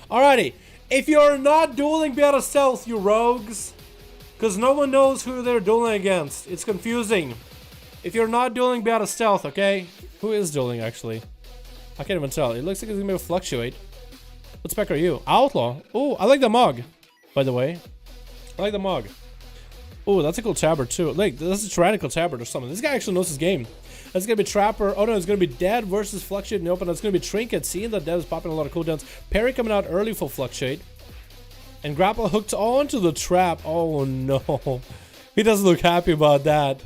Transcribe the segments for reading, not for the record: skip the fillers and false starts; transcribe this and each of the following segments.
Alrighty, if you're not dueling, be out of stealth, you rogues. Because no one knows who they're dueling against. It's confusing. If you're not dueling, be out of stealth, okay? Who is dueling, actually? I can't even tell. It looks like it's gonna be a fluctuate. What spec are you? Outlaw. Oh, I like the mug, by the way. I like the mug. Oh, that's a cool tabard, too. Like, this is a tyrannical tabard or something. This guy actually knows his game. That's gonna be Trapper. Oh no, it's gonna be Dead versus Fluctuate in the open. That's gonna be Trinket. Seeing that Dead is popping a lot of cooldowns. Parry coming out early for Fluctuate. And Grapple hooked onto the trap. Oh no. He doesn't look happy about that.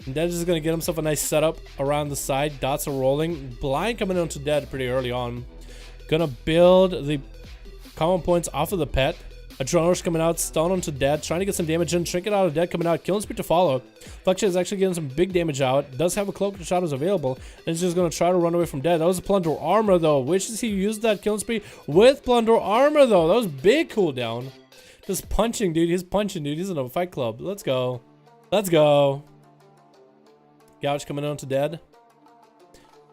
And Dead is gonna get himself a nice setup around the side. Dots are rolling. Blind coming onto Dead pretty early on. Gonna build the common points off of the pet. Adrenaline coming out, stun onto Dead, trying to get some damage in. Trinket out of Dead coming out, killing speed to follow. Fluctuate is actually getting some big damage out. Does have a cloak of shadows available, and he's just gonna try to run away from Dead. That was a Plunder Armor though. Wishes he used that killing spree with Plunder Armor though. That was big cooldown. Just punching, dude. He's punching, dude. He's in a fight club. Let's go. Let's go. Gouge coming on to Dead.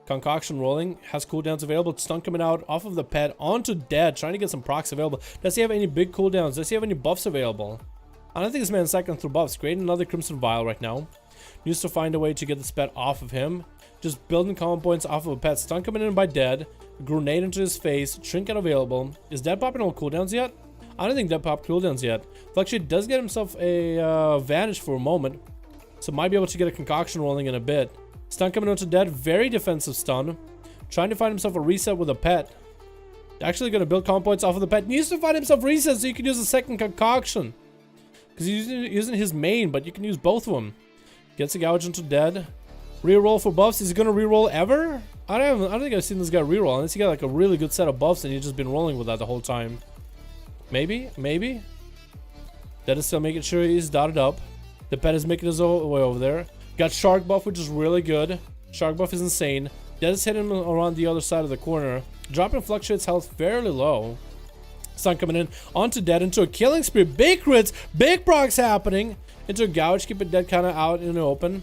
Concoction rolling, has cooldowns available. Stun coming out off of the pet onto Dead, trying to get some procs available. Does he have any big cooldowns? Does he have any buffs available? I don't think this man's cycling through buffs. Creating another Crimson Vial right now. Needs to find a way to get this pet off of him. Just building common points off of a pet. Stun coming in by Dead. Grenade into his face. Trinket available. Is Dead popping all cooldowns yet? I don't think Dead popped cooldowns yet. Fluctuate does get himself a Vanish for a moment, so might be able to get a Concoction rolling in a bit. Stun coming onto Dead, very defensive stun. Trying to find himself a reset with a pet. Actually gonna build common points off of the pet. Needs to find himself reset so you can use a second Concoction. Because he's using his main, but you can use both of them. Gets a Gouge into Dead. Reroll for buffs. Is he gonna reroll ever? I don't think I've seen this guy reroll unless he got like a really good set of buffs and he's just been rolling with that the whole time. Maybe? Maybe? Dead is still making sure he's dotted up. The pet is making his way over there. Got Shark buff, which is really good. Shark buff is insane. Dead is hitting him around the other side of the corner. Dropping Fluctuate's health fairly low. Stun coming in onto Dead into a killing spree. Big crits, big procs happening. Into a Gouge, keeping Dead kind of out in the open.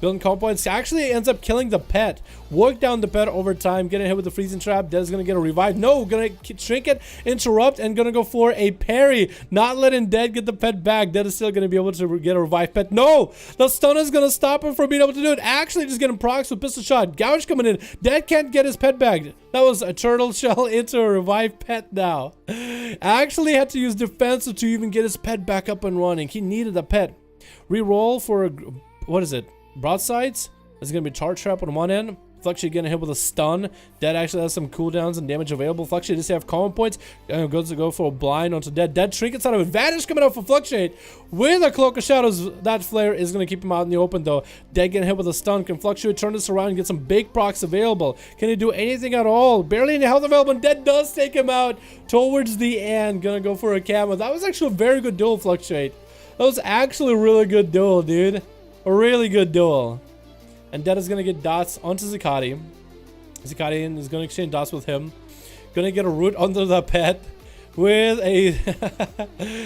Building combo points. Actually ends up killing the pet. Work down the pet over time. Getting hit with the freezing trap. Dead's gonna get a revive. No, gonna Trinket, interrupt, and gonna go for a parry. Not letting Dead get the pet back. Dead is still gonna be able to get a revive pet. No! The stun is gonna stop him from being able to do it. Actually just getting procs with pistol shot. Gouge coming in. Dead can't get his pet back. That was a turtle shell into a revive pet now. Actually had to use defensive to even get his pet back up and running. He needed a pet. Reroll for a, what is it? Broadsides. There's gonna be Charge Trap on one end. Fluctuate getting hit with a stun. Dead actually has some cooldowns and damage available. Fluctuate does have common points. Goes to go for a blind onto Dead. Dead Trinkets out of advantage coming out for Fluctuate with a Cloak of Shadows. That flare is gonna keep him out in the open though. Dead getting hit with a stun. Can Fluctuate turn this around and get some big procs available? Can he do anything at all? Barely any health available, and Dead does take him out towards the end. Gonna go for a camo. That was actually a very good duel, Fluctuate. That was actually a really good duel, dude. A really good duel. And Dead is going to get dots onto Zakati. Zakati is going to exchange dots with him. Going to get a root onto the pet with a...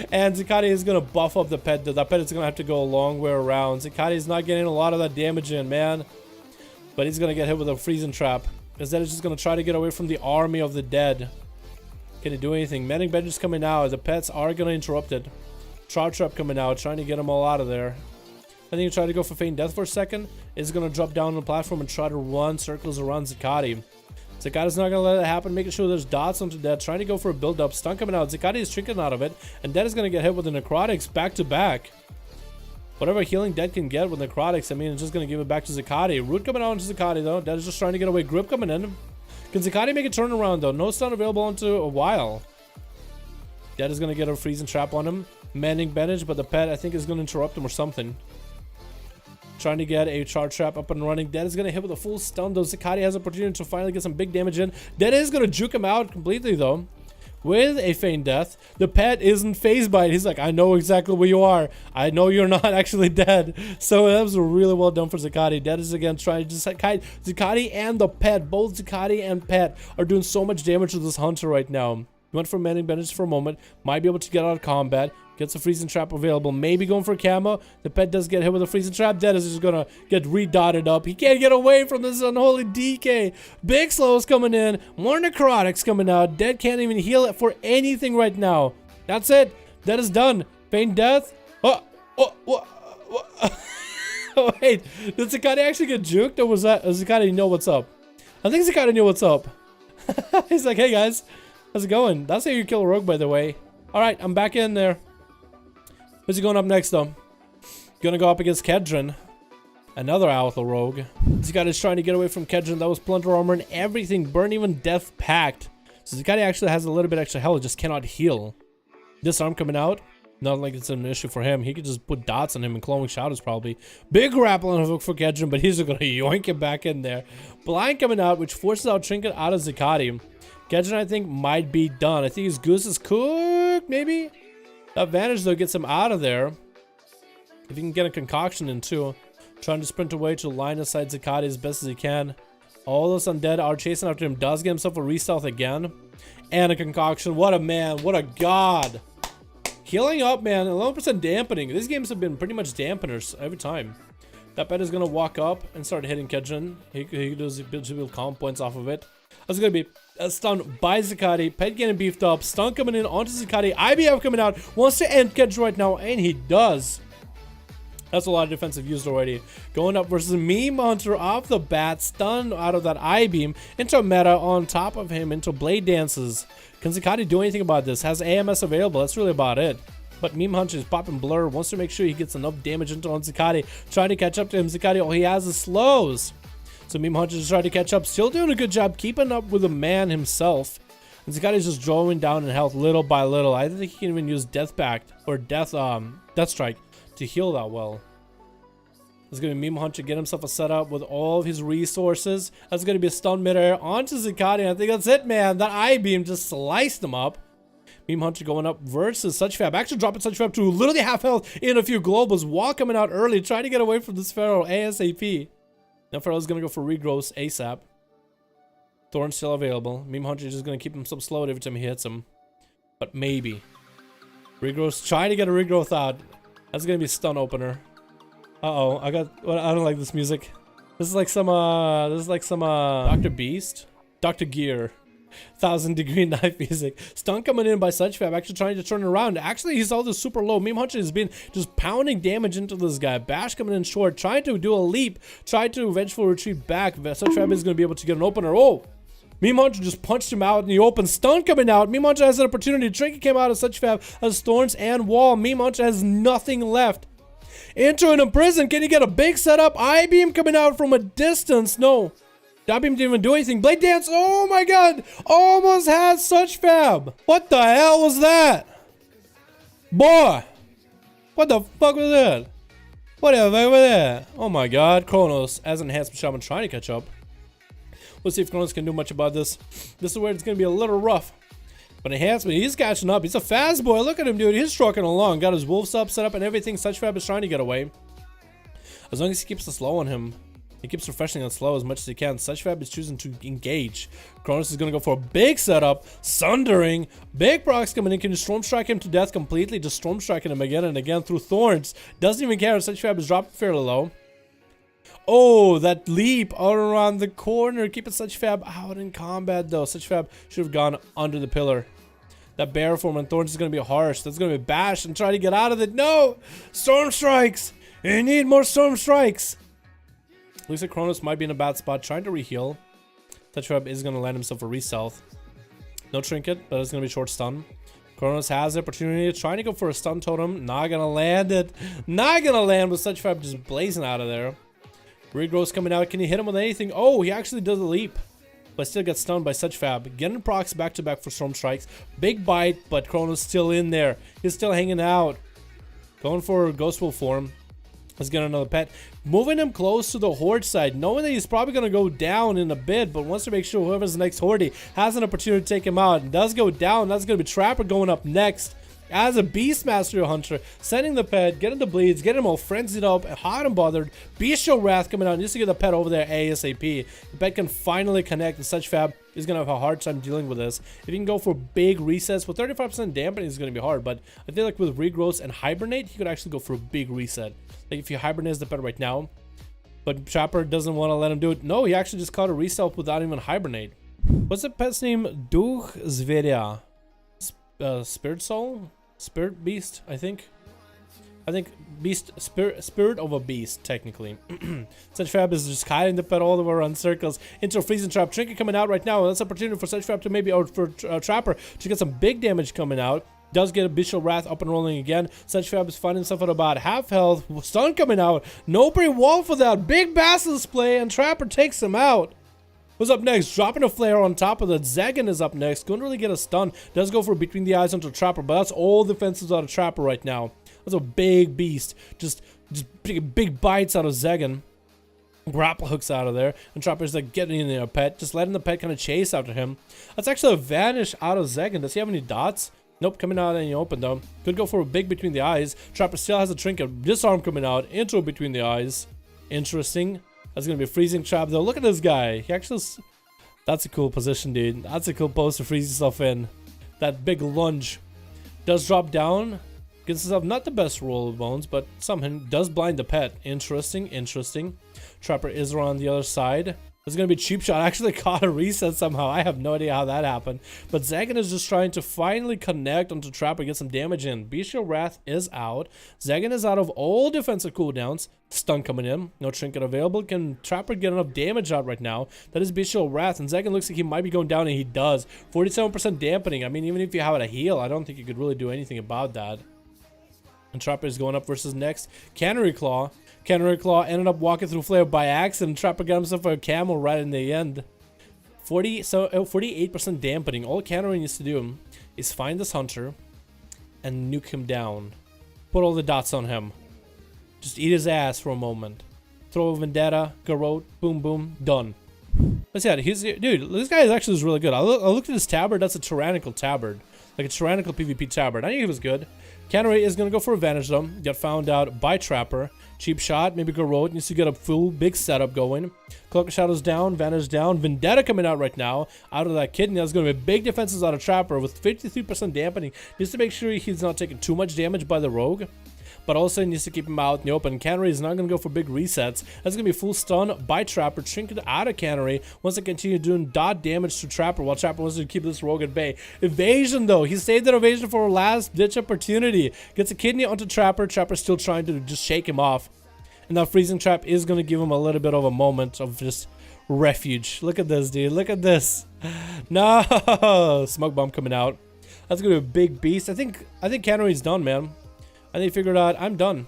and Zakati is going to buff up the pet. The pet is going to have to go a long way around. Zakati is not getting a lot of that damage in, man. But he's going to get hit with a freezing trap. Because Dead is just going to try to get away from the army of the dead. Can he do anything? Mending Bench is coming out. The pets are going to interrupt it. Trout Trap coming out, trying to get them all out of there. I think he tried to go for Feign Death for a second. Is going to drop down on the platform and try to run circles around Zakati. Zakati's not going to let it happen, making sure there's dots onto Dead. Trying to go for a build-up. Stun coming out. Zakati is Trinketing out of it. And Dead is going to get hit with the Necrotics back-to-back. Whatever healing Dead can get with Necrotics, I mean, it's just going to give it back to Zakati. Root coming out onto Zakati, though. Dead is just trying to get away. Grip coming in. Can Zakati make a turnaround, though? No stun available onto a while. Dead is going to get a freezing trap on him. Mending Bandage, but the pet, I think, is going to interrupt him or something. Trying to get a Charge Trap up and running. Dead is going to hit with a full stun, though. Zakati has an opportunity to finally get some big damage in. Dead is going to juke him out completely, though. with a feign death. The pet isn't phased by it. He's like, I know exactly where you are. I know you're not actually dead. So that was really well done for Zakati. Dead is again trying to just Zakati and the pet, both Zakati and pet are doing so much damage to this hunter right now. He went for mending bandage for a moment, might be able to get out of combat, gets a freezing trap available, maybe going for camo. The pet does get hit with a freezing trap. Dead is just gonna get redotted up. He can't get away from this unholy DK. Big slows coming in, more necrotics coming out. Dead can't even heal it for anything right now. That's it. Dead is done. Feign death. Oh, wait, did Zakati actually get juked, or was that Zakati know what's up? I think Zakati knew what's up. He's like, hey guys, how's it going? That's how you kill a rogue, by the way. Alright, I'm back in there. Who's he going up next, though? Gonna go up against Kedron. Another Outlaw rogue. Zakati is trying to get away from Kedron. That was Plunder Armor and everything. Burn, even Death Pact. So Zakati actually has a little bit extra health, just cannot heal. Disarm coming out. Not like it's an issue for him. He could just put dots on him and Cloning Shadows probably. Big grappling hook for Kedron, but he's just gonna yoink it back in there. Blind coming out, which forces out Trinket out of Zakati. Kedron, I think, might be done. I think his goose is cooked, maybe? The advantage, though, gets him out of there. If he can get a concoction in, too. Trying to sprint away to line aside Zakati as best as he can. All those undead are chasing after him. Does get himself a re-stealth again. And a concoction. What a man. What a god. Healing up, man. 11% dampening. These games have been pretty much dampeners every time. That pet is going to walk up and start hitting Kedron. He does build calm points off of it. That's going to be a stun by Zakati. Pet getting beefed up. Stun coming in onto Zakati. IBF coming out. Wants to end Kedron right now. And he does. That's a lot of defensive used already. Going up versus Meme Hunter off the bat. Stun out of that I-beam. Into meta on top of him. Into Blade Dances. Can Zakati do anything about this? Has AMS available. That's really about it. But Meme Hunter is popping Blur. Wants to make sure he gets enough damage into on Zakati. Trying to catch up to him. Zakati, all he has is slows. So Meme Hunter is trying to catch up. Still doing a good job keeping up with the man himself. And Zakati's just drawing down in health little by little. I don't think he can even use Death Pact or Death Strike to heal that well. There's going to be Meme Hunter get himself a setup with all of his resources. That's going to be a stun mid-air onto Zakati. I think that's it, man. That I-beam just sliced him up. Meme Hunter going up versus Such Fab. Actually dropping Such Fab to literally half health in a few globals while coming out early. Trying to get away from this Pharaoh ASAP. Now Pharaoh's going to go for regrowth ASAP. Thorn's still available. Meme Hunter is just going to keep himself slowed every time he hits him. But maybe. Regrowth, trying to get a regrowth out. That's going to be a stun opener. Uh-oh, I don't like this music. This is like some Dr. Beast? Dr. Gear. 1000-degree knife music. Stun coming in by Such Fab, actually trying to turn it around. Actually, he's all this super low. Meme Hunter has been just pounding damage into this guy. Bash coming in short, trying to do a leap, trying to eventually retreat back. Such Fab is going to be able to get an opener. Oh! Meme Hunter just punched him out in the open. Stun coming out. Meme Hunter has an opportunity. Trinket came out of Such Fab as Thorns and Wall. Meme Hunter has nothing left. Into an imprison. Can he get a big setup? I-beam coming out from a distance. No. That beam didn't even do anything. Blade Dance. Oh my god. Almost had Such Fab. What the hell was that? Boy. What the fuck was that? What the fuck was that? Oh my god. Kronos as an enhancement shaman trying to catch up. We'll see if Kronos can do much about this. This is where it's going to be a little rough. But enhancement, he's catching up. He's a fast boy. Look at him, dude. He's trucking along. Got his wolf sub set up and everything. Such Fab is trying to get away. As long as he keeps the slow on him. He keeps refreshing on slow as much as he can. Such Fab is choosing to engage. Kronos is going to go for a big setup. Sundering. Big procs coming in. Can you Storm Strike him to death completely? Just Storm Striking him again and again through Thorns. Doesn't even care. Such Fab is dropping fairly low. Oh, that leap all around the corner. Keeping Such Fab out in combat, though. Such Fab should have gone under the pillar. That bear form on Thorns is going to be harsh. That's going to be Bash and try to get out of it. No! Storm Strikes! You need more Storm Strikes! Looks like Kronos might be in a bad spot. Trying to reheal. Such Fab is going to land himself a re-stealth. No Trinket, but it's going to be short stun. Kronos has the opportunity. Trying to go for a stun totem. Not going to land it. Not going to land with Such Fab just blazing out of there. Regrowth's coming out. Can he hit him with anything? Oh, he actually does a leap. But still gets stunned by Such Fab. Getting procs back to back for Storm Strikes. Big bite, but Kronos still in there. He's still hanging out. Going for Ghost Wolf form. Let's get another pet. Moving him close to the horde side, knowing that he's probably going to go down in a bit, but wants to make sure whoever's the next horde has an opportunity to take him out. And does go down. That's going to be Trapper going up next. As a Beastmaster Hunter, sending the pet, getting the bleeds, getting him all frenzied up, hot and bothered. Bestial Wrath coming out, just to get the pet over there ASAP. The pet can finally connect, and such fab is going to have a hard time dealing with this. If you can go for big resets, with 35% dampening is going to be hard, but I feel like with Regrowth and Hibernate, he could actually go for a big reset. Like if you Hibernate the pet right now, but Trapper doesn't want to let him do it. No, he actually just caught a reset without even Hibernate. What's the pet's name? Duch Zveria. Spirit Soul? Spirit Beast, I think beast, spirit of a beast, technically. Such Fab is just hiding the pet all the way around circles into a freezing trap. Trinket coming out right now. That's an opportunity for Such Fab to maybe, or for Trapper to get some big damage coming out. Does get a Bestial Wrath up and rolling again. Such Fab is finding himself at about half health. Stun coming out. No pre-wall for that. Big Basilisk play, and Trapper takes him out. What's up next? Dropping a flare on top of that. Zagan is up next. Couldn't really get a stun. Does go for between the eyes onto Trapper, but that's all defenses out of Trapper right now. That's a big beast. Just big bites out of Zagan. Grapple hooks out of there. And Trapper's like getting in there, pet. Just letting the pet kind of chase after him. That's actually a vanish out of Zagan. Does he have any dots? Nope, coming out in the open though. Could go for a big between the eyes. Trapper still has a trinket. Disarm coming out. Intro between the eyes. Interesting. That's going to be a freezing trap though. Look at this guy. He actually... That's a cool position, dude. That's a cool pose to freeze yourself in. That big lunge. Does drop down. Gets himself not the best roll of bones, but somehow does blind the pet. Interesting, interesting. Trapper is around the other side. There's going to be Cheap Shot. Actually caught a reset somehow. I have no idea how that happened. But Zagan is just trying to finally connect onto Trapper, get some damage in. Bestial Wrath is out. Zagan is out of all defensive cooldowns. Stun coming in. No trinket available. Can Trapper get enough damage out right now? That is Bestial Wrath. And Zagan looks like he might be going down, and he does. 47% dampening. I mean, even if you have a heal, I don't think you could really do anything about that. And Trapper is going up versus next. Canary Claw. Canary Claw ended up walking through Flare by accident. Trapper got himself a camel right in the end. 48% dampening. All Canary needs to do is find this Hunter and nuke him down. Put all the dots on him. Just eat his ass for a moment. Throw a Vendetta, Garrote, boom, boom, done. Let's see, dude, this guy is actually really good. I looked at his tabard. That's a tyrannical tabard. Like a tyrannical PvP tabard. I think he was good. Canary is going to go for advantage though. Got found out by Trapper. Cheap Shot, maybe Garrote. Needs to get a full big setup going. Cloak of Shadows down, Vantage down. Vendetta coming out right now. Out of that kidney. That's going to be big defenses out of Trapper with 53% dampening. Needs to make sure he's not taking too much damage by the rogue. But also needs to keep him out in the open. Canary is not going to go for big resets. That's going to be full stun by Trapper. Trinket out of Canary. Wants to continue doing dot damage to Trapper while Trapper wants to keep this rogue at bay. Evasion though. He saved that evasion for a last ditch opportunity. Gets a kidney onto Trapper. Trapper's still trying to just shake him off. And that freezing trap is going to give him a little bit of a moment of just refuge. Look at this, dude. Look at this. No. Smoke bomb coming out. That's going to be a big beast. I think Canary's done, man. I think he figured out I'm done.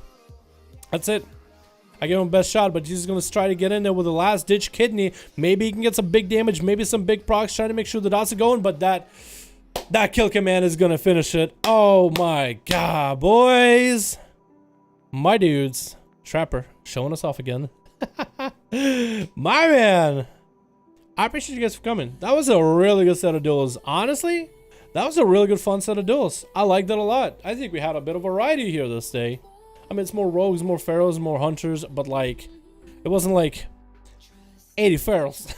That's it. I gave him best shot, but he's going to try to get in there with a last ditch kidney. Maybe he can get some big damage, maybe some big procs, trying to make sure the dots are going, but that kill command is going to finish it. Oh my god, boys. My dudes. Trapper showing us off again. My man. I appreciate you guys for coming. That was a really good set of duels. Honestly, that was a really good fun set of duels. I liked it a lot. I think we had a bit of variety here this day. I mean, it's more rogues, more pharaohs, more hunters, but like, it wasn't like 80 pharaohs.